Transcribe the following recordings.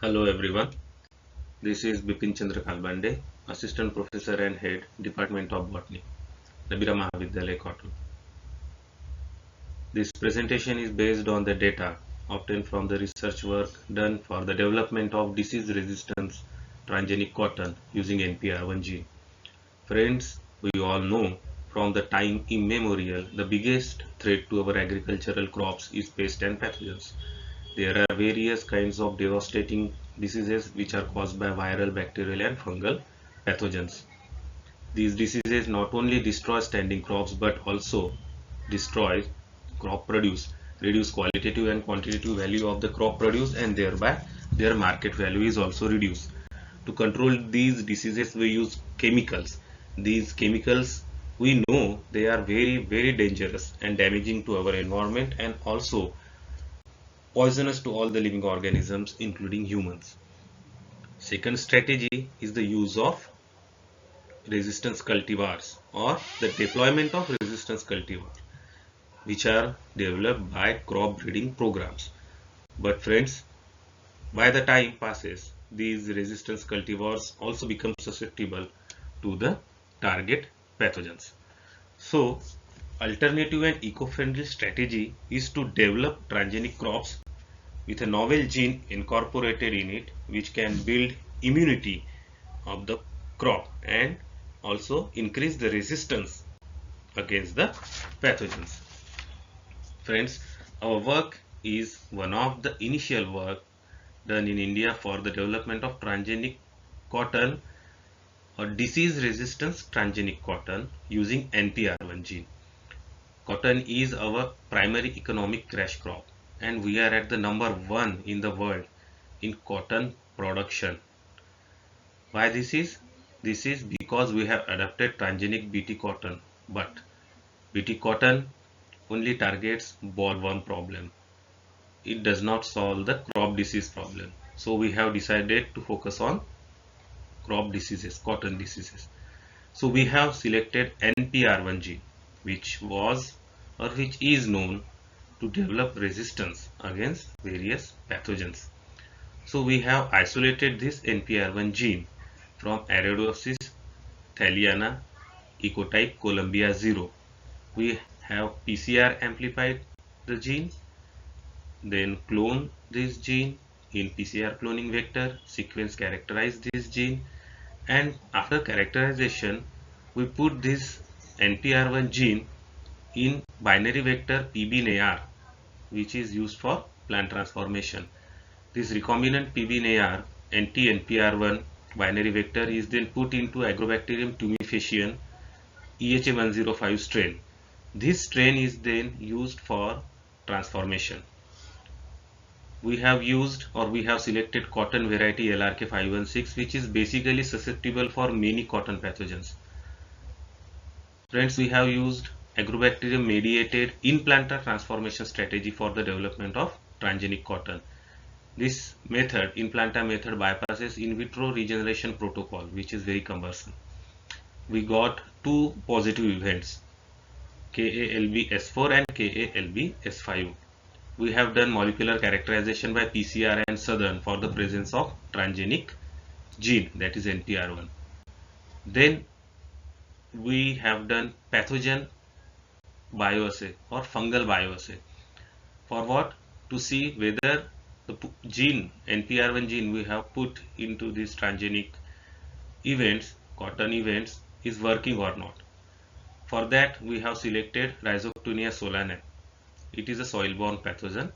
Hello everyone, this is BIPINCHANDRA KALBANDE, Assistant Professor and Head, Department of Botany, Nabira Mahavidyalaya, Katol. This presentation is based on the data obtained from the research work done for the development of disease-resistant transgenic cotton using NPR1 gene. Friends, we all know from the time immemorial, the biggest threat to our agricultural crops is pests and pathogens. There are various kinds of devastating diseases which are caused by viral, bacterial and fungal pathogens. These diseases not only destroy standing crops but also destroy crop produce, reduce qualitative and quantitative value of the crop produce, and thereby their market value is also reduced. To control these diseases we use chemicals. These chemicals, we know they are very dangerous and damaging to our environment and also poisonous to all the living organisms including humans. Second strategy is the use of resistance cultivars or the deployment of resistance cultivars which are developed by crop breeding programs. But friends, by the time passes, these resistance cultivars also become susceptible to the target pathogens. So, alternative and eco-friendly strategy is to develop transgenic crops with a novel gene incorporated in it which can build immunity of the crop and also increase the resistance against the pathogens. Friends, our work is one of the initial work done in India for the development of transgenic cotton or disease resistance transgenic cotton using NPR1 gene. Cotton is our primary economic cash crop and we are at the #1 in the world in cotton production. Why this is? This is because we have adopted transgenic Bt cotton, but Bt cotton only targets bollworm problem. It does not solve the crop disease problem. So we have decided to focus on crop diseases, cotton diseases. So we have selected NPR1 gene, which was or which is known to develop resistance against various pathogens. So we have isolated this NPR1 gene from Arabidopsis thaliana ecotype Columbia 0. We have PCR amplified the gene, then clone this gene in PCR cloning vector, sequence characterize this gene, and after characterization we put this NPR1 gene in binary vector PBNAR, which is used for plant transformation. This recombinant PBNAR anti-NPR1 binary vector is then put into Agrobacterium tumefaciens EHA105 strain. This strain is then used for transformation. We have used or we have selected cotton variety LRK516, which is basically susceptible for many cotton pathogens. Friends, we have used Agrobacterium mediated in-planter transformation strategy for the development of transgenic cotton. This method, in-planter method, bypasses in vitro regeneration protocol, which is very cumbersome. We got two positive events, KALB-S4 and KALB-S5. We have done molecular characterization by PCR and Southern for the presence of transgenic gene, that is NPR1. Then we have done pathogen bioassay or fungal bioassay. For what? To see whether the gene, NPR1 gene we have put into these transgenic events, cotton events, is working or not. For that we have selected Rhizoctonia solanae. It is a soil-borne pathogen.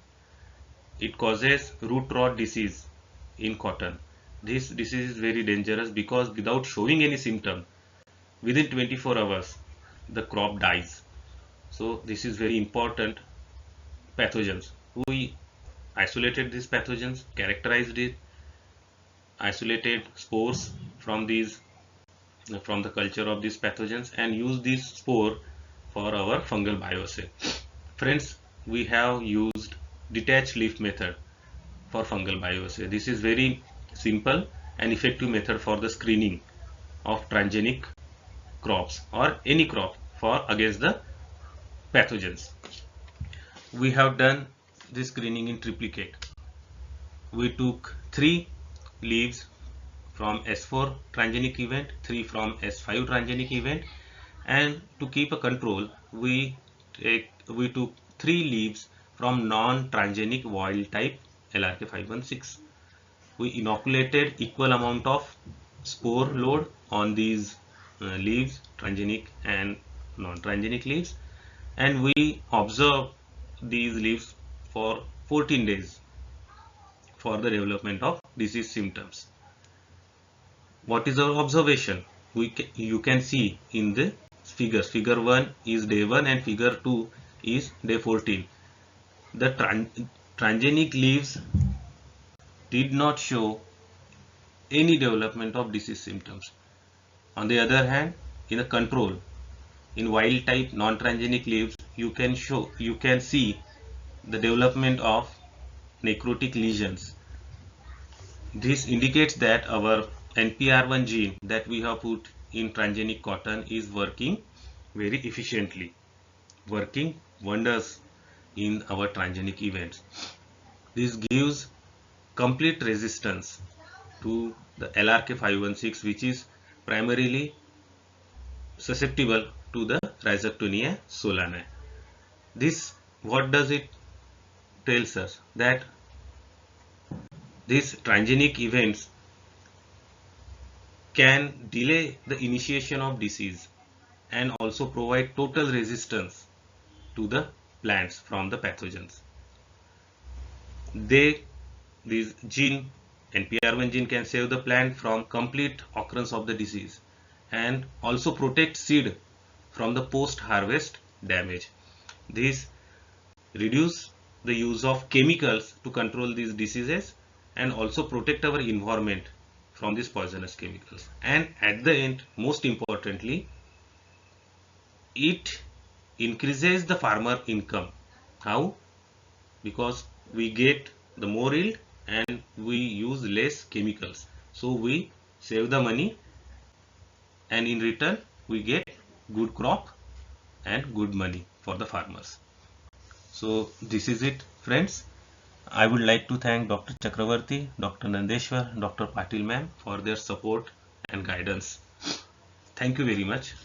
It causes root rot disease in cotton. This disease is very dangerous because without showing any symptom, within 24 hours the crop dies. So this is very important pathogens. We isolated these pathogens, characterized it, isolated spores from the culture of these pathogens and use this spore for our fungal bioassay. Friends, we have used detached leaf method for fungal bioassay. This is very simple and effective method for the screening of transgenic crops or any crop for against the pathogens. We have done this screening in triplicate. We took 3 leaves from S4 transgenic event, 3 from S5 transgenic event, and to keep a control we took 3 leaves from non-transgenic wild type LRK516. We inoculated equal amount of spore load on these leaves, transgenic and non-transgenic leaves, and we observe these leaves for 14 days for the development of disease symptoms. What is our observation? You can see in the figures. Figure 1 is day 1 and figure 2 is day 14. The transgenic leaves did not show any development of disease symptoms. On the other hand, in a control, in wild type non-transgenic leaves, you can see the development of necrotic lesions. This indicates that our NPR1 gene that we have put in transgenic cotton is working very efficiently, working wonders in our transgenic events. This gives complete resistance to the LRK516, which is primarily susceptible to the Rhizoctonia solanae. This, what does it tells us? That these transgenic events can delay the initiation of disease and also provide total resistance to the plants from the pathogens. This gene, NPR1 gene, can save the plant from complete occurrence of the disease and also protect seed from the post-harvest damage. This reduce the use of chemicals to control these diseases and also protect our environment from these poisonous chemicals. And at the end, most importantly, it increases the farmer income. How? Because we get the more yield and we use less chemicals. So we save the money and in return we get good crop and good money for the farmers. So this is it, friends. I would like to thank Dr. Chakravarti, Dr. Nandeshwar, Dr. Patil ma'am for their support and guidance. Thank you very much.